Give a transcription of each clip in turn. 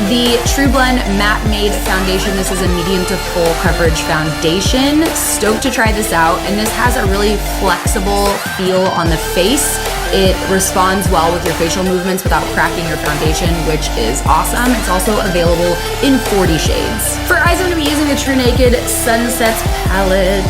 the TruBlend Matte Made Foundation. This is a medium to full coverage foundation. Stoked to try this out, and this has a really flexible feel on the face. It responds well with your facial movements without cracking your foundation, which is awesome. It's also available in 40 shades. For eyes, I'm gonna be using the True Naked Sunsets palette.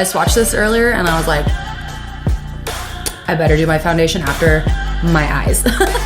I swatched this earlier and I was like, I better do my foundation after my eyes.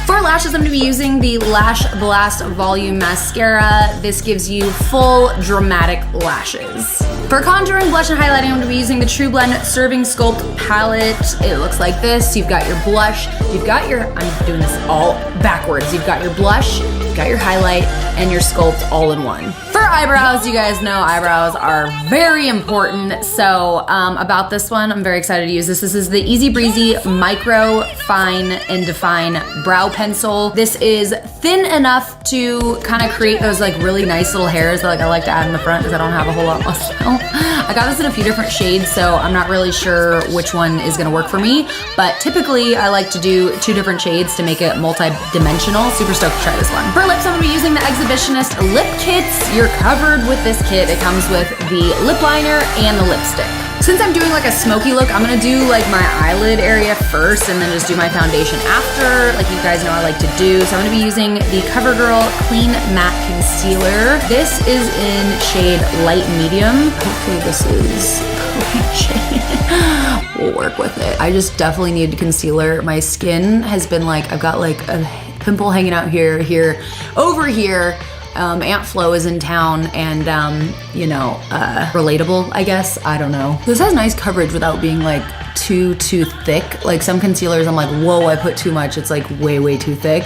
For lashes, I'm gonna be using the Lash Blast Volume Mascara. This gives you full dramatic lashes. For contouring, blush, and highlighting, I'm gonna be using the TruBlend Serving Sculpt palette. It looks like this. You've got your blush, you've got your, I'm doing this all backwards. You've got your blush, you've got your highlight, and your sculpt all in one. For eyebrows, you guys know eyebrows are very important. So about this one, I'm very excited to use this. This is the Easy Breezy Micro Fine and Define Brow Pencil. This is thin enough to kind of create those like really nice little hairs that like I like to add in the front because I don't have a whole lot myself. I got this in a few different shades, so I'm not really sure which one is gonna work for me, but typically I like to do 2 different shades to make it multi-dimensional. Super stoked to try this one. For lips, I'm gonna be using the Exhibitionist Lip Kits. You're covered with this kit. It comes with the lip liner and the lipstick. Since I'm doing like a smoky look, I'm gonna do like my eyelid area first and then just do my foundation after, like you guys know I like to do. So I'm gonna be using the Covergirl Clean Matte Concealer. This is in shade Light Medium. Hopefully this is the right shade. We'll work with it. I just definitely need concealer. My skin has been like, I've got like a pimple hanging out here, over here. Aunt Flo is in town and, you know, relatable, I guess. I don't know. This has nice coverage without being like too thick. Like some concealers, I'm like, whoa, I put too much. It's like way too thick.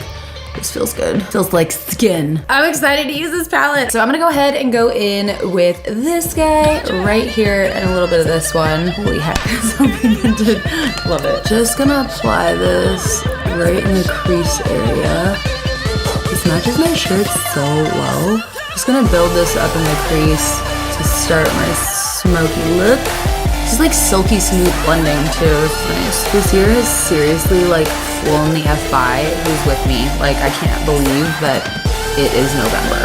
This feels good. Feels like skin. I'm excited to use this palette. So I'm gonna go ahead and go in with this guy right here and a little bit of this one. Holy heck, so pigmented. Love it. Just gonna apply this right in the crease area. This matches my shirt so well. Just gonna build this up in the crease to start my smoky look. This is like silky smooth blending too, it's nice. This year has seriously like flown the F by who's with me. Like I can't believe that it is November.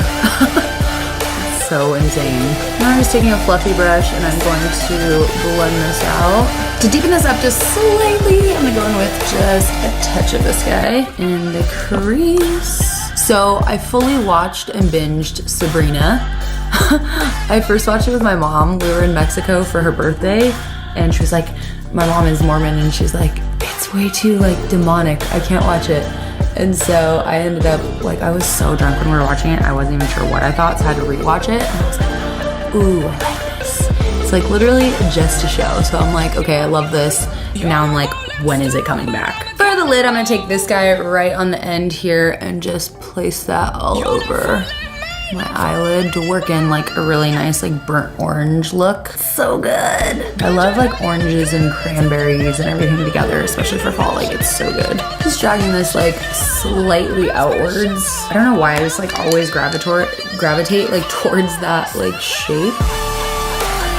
It's so insane. Now I'm just taking a fluffy brush and I'm going to blend this out. To deepen this up just slightly, I'm gonna go in with just a touch of this guy in the crease. So I fully watched and binged Sabrina. I first watched it with my mom. We were in Mexico for her birthday and she was like, my mom is Mormon and she's like, it's way too like demonic. I can't watch it. And so I ended up like, I was so drunk when we were watching it. I wasn't even sure what I thought, so I had to rewatch it. And I was like, ooh, I like this. It's like literally just a show. So I'm like, okay, I love this. Now I'm like, when is it coming back? For the lid, I'm gonna take this guy right on the end here and just place that all over my eyelid to work in like a really nice like burnt orange look. So good. I love like oranges and cranberries and everything together, especially for fall. Like it's so good. Just dragging this like slightly outwards. I don't know why I just like always gravitate like towards that like shape.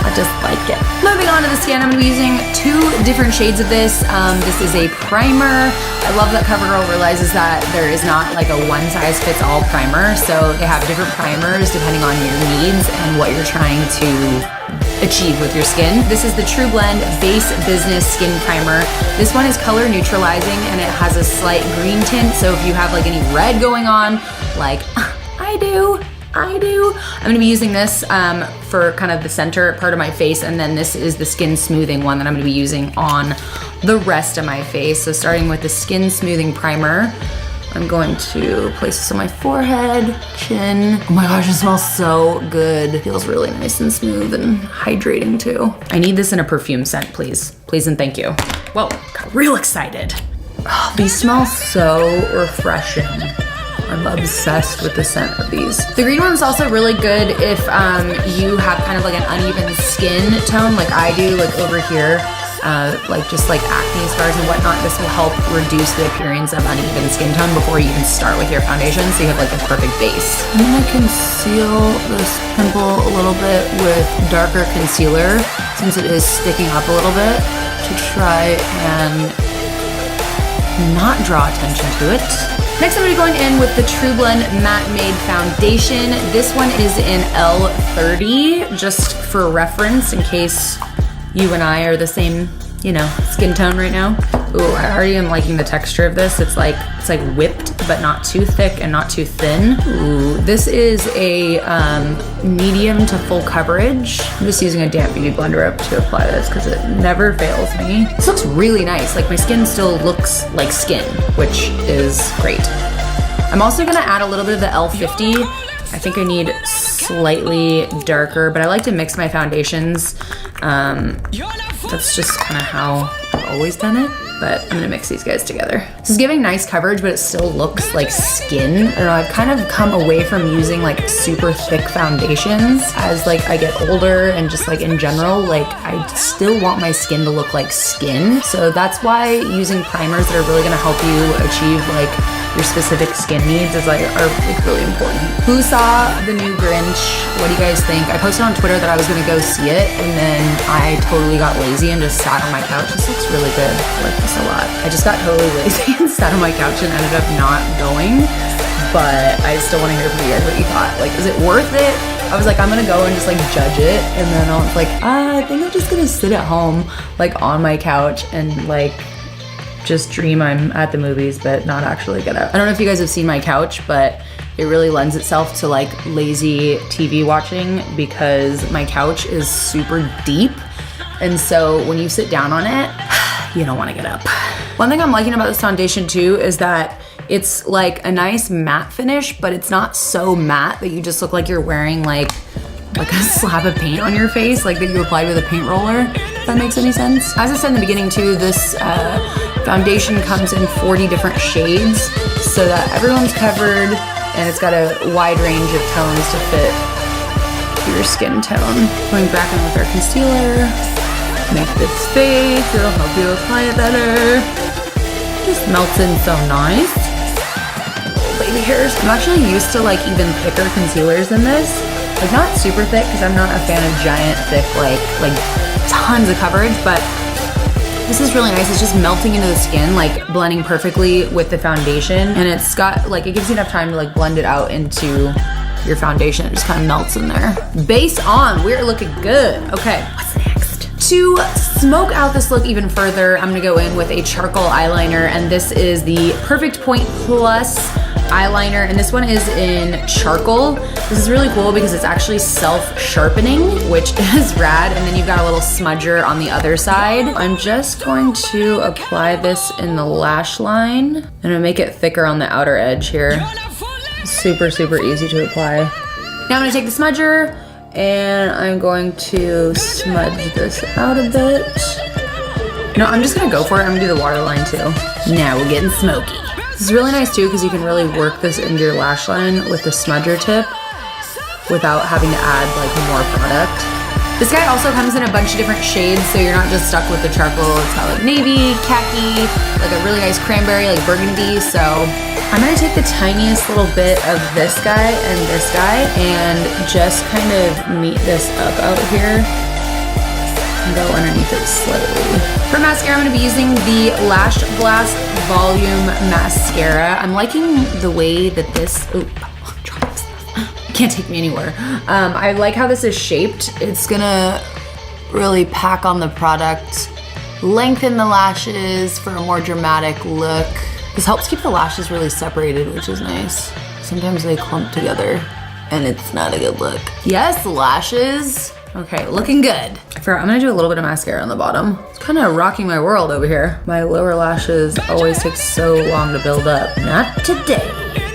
I just like it. Moving on to the skin, I'm gonna be using 2 different shades of this. This is a primer. I love that CoverGirl realizes that there is not like a one-size-fits-all primer. So they have different primers depending on your needs and what you're trying to achieve with your skin. This is the TruBlend Base Business Skin Primer. This one is color neutralizing and it has a slight green tint. So if you have like any red going on, like I do. I'm gonna be using this for kind of the center part of my face, and then this is the skin smoothing one that I'm gonna be using on the rest of my face. So starting with the skin smoothing primer, I'm going to place this on my forehead, chin. Oh my gosh, it smells so good. It feels really nice and smooth and hydrating too. I need this in a perfume scent, please. Please and thank you. Whoa, got real excited. Oh, these smell so refreshing. I'm obsessed with the scent of these. The green one's also really good if you have kind of like an uneven skin tone like I do, like over here, like just like acne scars and whatnot. This will help reduce the appearance of uneven skin tone before you even start with your foundation, so you have like a perfect base. I'm gonna conceal this pimple a little bit with darker concealer since it is sticking up a little bit to try and not draw attention to it. Next, I'm gonna be going in with the TruBlend Matte Made Foundation. This one is in L30, just for reference, in case you and I are the same, you know, skin tone right now. Ooh, I already am liking the texture of this. It's like whipped, but not too thick and not too thin. Ooh, this is a medium to full coverage. I'm just using a damp beauty blender up to apply this because it never fails me. This looks really nice. Like my skin still looks like skin, which is great. I'm also gonna add a little bit of the L50. I think I need slightly darker, but I like to mix my foundations. That's just kind of how I've always done it, but I'm gonna mix these guys together. This is giving nice coverage, but it still looks like skin. I don't know, I've kind of come away from using like super thick foundations as like I get older, and just like in general, like I still want my skin to look like skin. So that's why using primers that are really gonna help you achieve like your specific skin needs are like really important. Who saw the new Grinch? What do you guys think? I posted on Twitter that I was gonna go see it, and then I totally got lazy and just sat on my couch. This looks really good. I like this a lot. I just got totally lazy and sat on my couch and ended up not going, but I still wanna hear from you guys what you thought. Like, is it worth it? I was like, I'm gonna go and just like judge it, and then I was like, I think I'm just gonna sit at home, like on my couch and like just dream I'm at the movies, but not actually get out. I don't know if you guys have seen my couch, but it really lends itself to like lazy TV watching because my couch is super deep. And so when you sit down on it, you don't wanna get up. One thing I'm liking about this foundation too is that it's like a nice matte finish, but it's not so matte that you just look like you're wearing like a slab of paint on your face, like that you applied with a paint roller, if that makes any sense. As I said in the beginning too, this foundation comes in 40 different shades so that everyone's covered, and it's got a wide range of tones to fit your skin tone. Going back in with our concealer, make this face, it'll help you apply it better. Just melts in so nice. Little baby hairs. I'm actually used to like even thicker concealers than this. Like not super thick because I'm not a fan of giant thick like tons of coverage, but this is really nice. It's just melting into the skin, like blending perfectly with the foundation, and it's got like, it gives you enough time to like blend it out into your foundation. It just kind of melts in there. Base on, we're looking good. Okay, what's next? To smoke out this look even further, I'm gonna go in with a charcoal eyeliner, and this is the Perfect Point Plus eyeliner, and this one is in charcoal. This is really cool because it's actually self-sharpening, which is rad, and then you've got a little smudger on the other side. I'm just going to apply this in the lash line. I'm gonna make it thicker on the outer edge here. Super, super easy to apply. Now I'm gonna take the smudger and I'm going to smudge this out a bit. No, I'm just gonna go for it. I'm gonna do the waterline too. Now we're getting smoky. This is really nice too because you can really work this into your lash line with the smudger tip without having to add like more product. This guy also comes in a bunch of different shades, so you're not just stuck with the charcoal. It's got like navy, khaki, like a really nice cranberry, like burgundy. So I'm gonna take the tiniest little bit of this guy and just kind of meet this up out here and go underneath it slightly. For mascara, I'm gonna be using the Lash Blast Volume Mascara. I'm liking the way that this, can't take me anywhere. I like how this is shaped. It's gonna really pack on the product, lengthen the lashes for a more dramatic look. This helps keep the lashes really separated, which is nice. Sometimes they clump together and it's not a good look. Yes, lashes. Okay, looking good. I'm gonna do a little bit of mascara on the bottom. It's kind of rocking my world over here. My lower lashes always take so long to build up. Not today.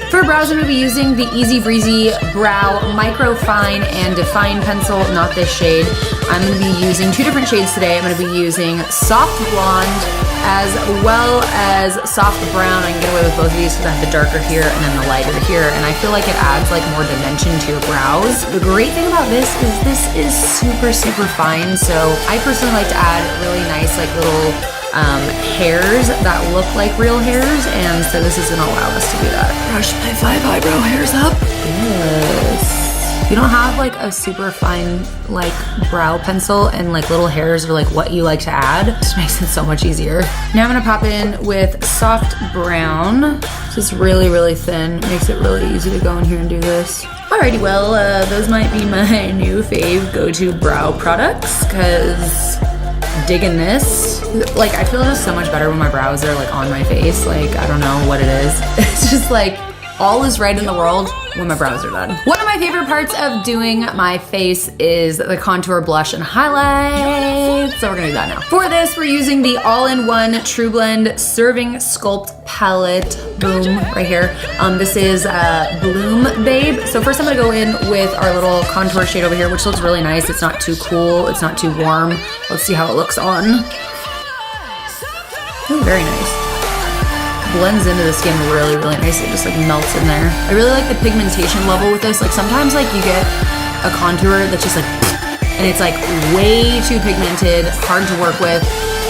For brows, I'm gonna be using the Easy Breezy Brow Micro Fine and Define Pencil, not this shade. I'm gonna be using two different shades today. I'm gonna be using Soft Blonde as well as Soft Brown. I can get away with both of these because I have the darker here and then the lighter here, and I feel like it adds like more dimension to your brows. The great thing about this is super, super fine, so I personally like to add really nice like little hairs that look like real hairs, and so this is gonna allow us to do that. Brush my 5 eyebrow hairs up. Yes. You don't have like a super fine like brow pencil and like little hairs are like what you like to add. It just makes it so much easier. Now I'm gonna pop in with soft brown. Just really, really thin. Makes it really easy to go in here and do this. Alrighty, well, those might be my new fave go-to brow products, cause digging this. Like, I feel just so much better when my brows are like on my face. Like, I don't know what it is. It's just like, all is right in the world when my brows are done. One of my favorite parts of doing my face is the contour, blush, and highlight. So we're gonna do that now. For this, we're using the all-in-one TruBlend Serving Sculpt Palette. Boom, right here. This is Bloom Babe. So first I'm gonna go in with our little contour shade over here, which looks really nice. It's not too cool, it's not too warm. Let's see how it looks on. Ooh, very nice. Blends into the skin really, really nicely. It just like melts in there. I really like the pigmentation level with this. Like sometimes like you get a contour that's just like, and it's like way too pigmented, hard to work with.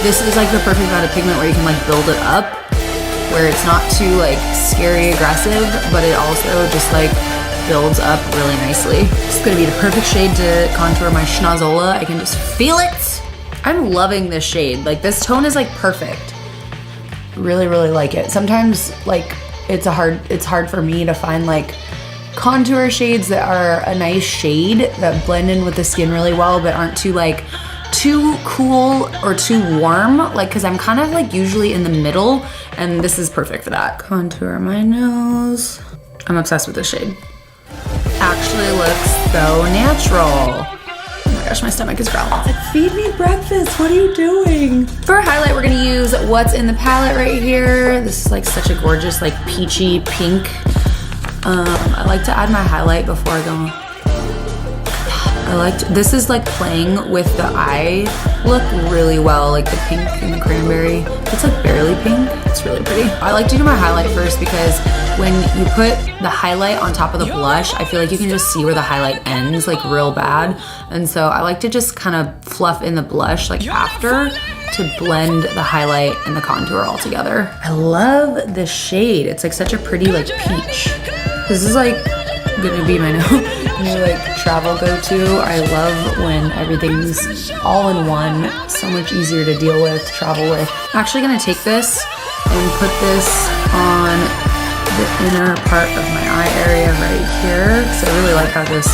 This is like the perfect amount of pigment where you can like build it up, where it's not too like scary aggressive, but it also just like builds up really nicely. It's gonna be the perfect shade to contour my schnozola. I can just feel it. I'm loving this shade. Like this tone is like perfect. Really, really like it. Sometimes like it's hard for me to find like contour shades that are a nice shade that blend in with the skin really well, but aren't too like too cool or too warm. Like, cause I'm kind of like usually in the middle, and this is perfect for that. Contour my nose. I'm obsessed with this shade. Actually looks so natural. Gosh, my stomach is growling. It's like, feed me breakfast, what are you doing? For highlight, we're gonna use What's in the Palette right here. This is like such a gorgeous, like peachy pink. I like to add my highlight before I go. This is like playing with the eye look really well, like the pink and the cranberry. It's like barely pink, it's really pretty. I like to do my highlight first because when you put the highlight on top of the blush, I feel like you can just see where the highlight ends like real bad. And so I like to just kind of fluff in the blush like after to blend the highlight and the contour all together. I love this shade. It's like such a pretty like peach. This is like gonna be my new like travel go-to. I love when everything's all in one, so much easier to deal with, travel with. I'm actually gonna take this and put this on the inner part of my eye area right here. So I really like how this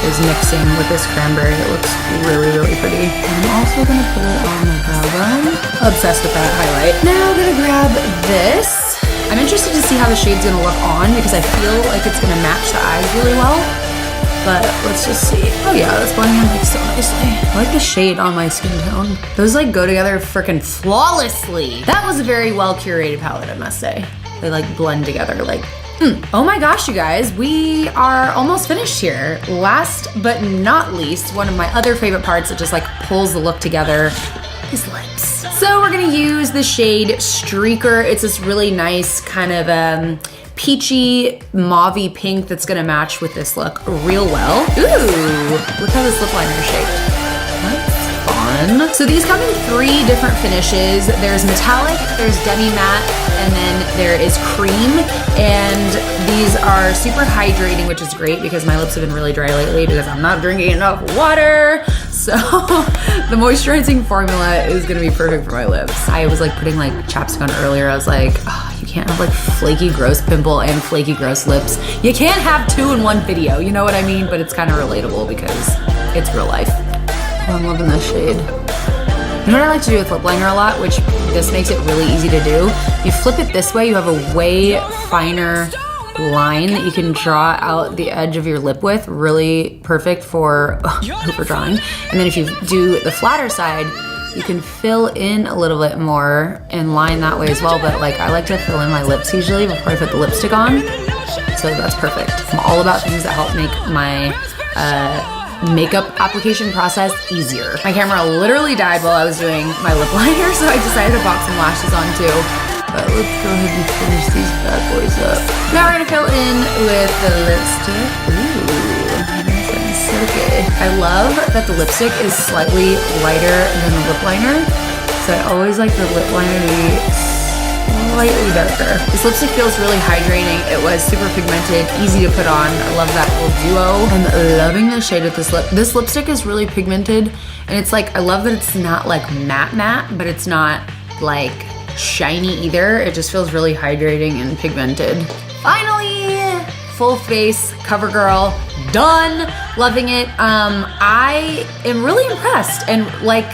is mixing with this cranberry. It looks really, really pretty. I'm also gonna put it on my brow bone. Obsessed with that highlight. Now I'm gonna grab this. I'm interested to see how the shade's gonna look on because I feel like it's gonna match the eyes really well. But let's just see. Oh yeah, that's blending in like so nicely. I like the shade on my skin tone. Those like go together freaking flawlessly. That was a very well curated palette, I must say. They like blend together like, Oh my gosh, you guys, we are almost finished here. Last but not least, one of my other favorite parts that just like pulls the look together is lips. So we're gonna use the shade Streaker. It's this really nice kind of peachy mauve-y pink that's gonna match with this look real well. Ooh, look how this lip liner is shaped. That's fun. So these come in 3 different finishes. There's metallic, there's demi-matte, and then there is cream. And these are super hydrating, which is great because my lips have been really dry lately because I'm not drinking enough water. So the moisturizing formula is gonna be perfect for my lips. I was like putting like chapstick on earlier. I was like, oh, you can't have like flaky gross pimple and flaky gross lips. You can't have 2 in one video, you know what I mean? But it's kind of relatable because it's real life. Oh, I'm loving this shade. You know what I like to do with lip liner a lot, which this makes it really easy to do? You flip it this way, you have a way finer line that you can draw out the edge of your lip with. Really perfect for drawing. And then if you do the flatter side, you can fill in a little bit more and line that way as well. But like I like to fill in my lips usually before I put the lipstick on. So that's perfect. I'm all about things that help make my makeup application process easier. My camera literally died while I was doing my lip liner, so I decided to pop some lashes on too. But let's go ahead and finish these bad boys up. Now we're gonna fill in with the lipstick. Ooh, nice and silky. I love that the lipstick is slightly lighter than the lip liner. So I always like the lip liner to be slightly darker. This lipstick feels really hydrating. It was super pigmented, easy to put on. I love that little duo. I'm loving the shade of this lip. This lipstick is really pigmented, and it's like, I love that it's not like matte, but it's not like shiny either. It just feels really hydrating and pigmented. Finally, full face CoverGirl done. Loving it. I am really impressed and like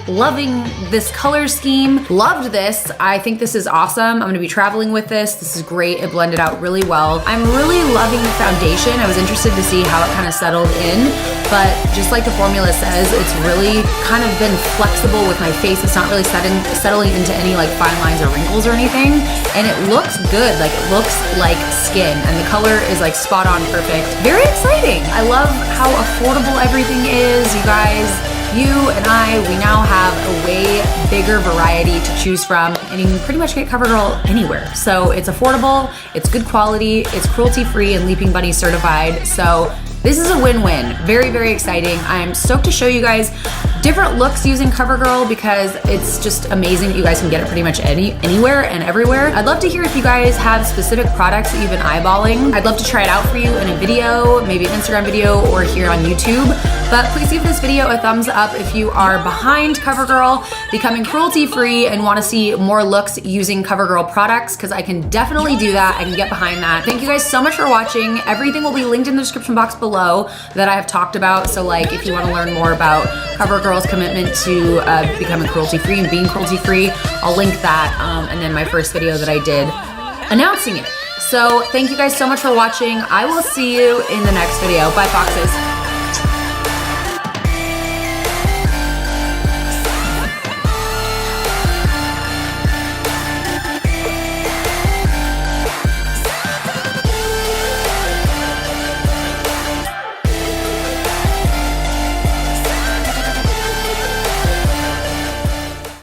loving this color scheme. Loved this. I think this is awesome. I'm gonna be traveling with this. This is great. It blended out really well. I'm really loving the foundation. I was interested to see how it kind of settled in, but just like the formula says, it's really kind of been flexible with my face. It's not really settling into any like fine lines or wrinkles or anything. And it looks good. Like it looks like skin, and the color is like spot on perfect. Very exciting. I love how affordable everything is, you guys. You and I, we now have a way bigger variety to choose from, and you can pretty much get CoverGirl anywhere. So it's affordable, it's good quality, it's cruelty-free and Leaping Bunny certified. So this is a win-win. Very, very exciting. I'm stoked to show you guys different looks using CoverGirl because it's just amazing that you guys can get it pretty much anywhere and everywhere. I'd love to hear if you guys have specific products that you've been eyeballing. I'd love to try it out for you in a video, maybe an Instagram video or here on YouTube. But please give this video a thumbs up if you are behind CoverGirl becoming cruelty-free and want to see more looks using CoverGirl products, because I can definitely do that. I can get behind that. Thank you guys so much for watching. Everything will be linked in the description box below that I have talked about. So like if you want to learn more about CoverGirl's commitment to becoming cruelty-free and being cruelty-free, I'll link that and then my first video that I did announcing it. So thank you guys so much for watching. I will see you in the next video. Bye, foxes.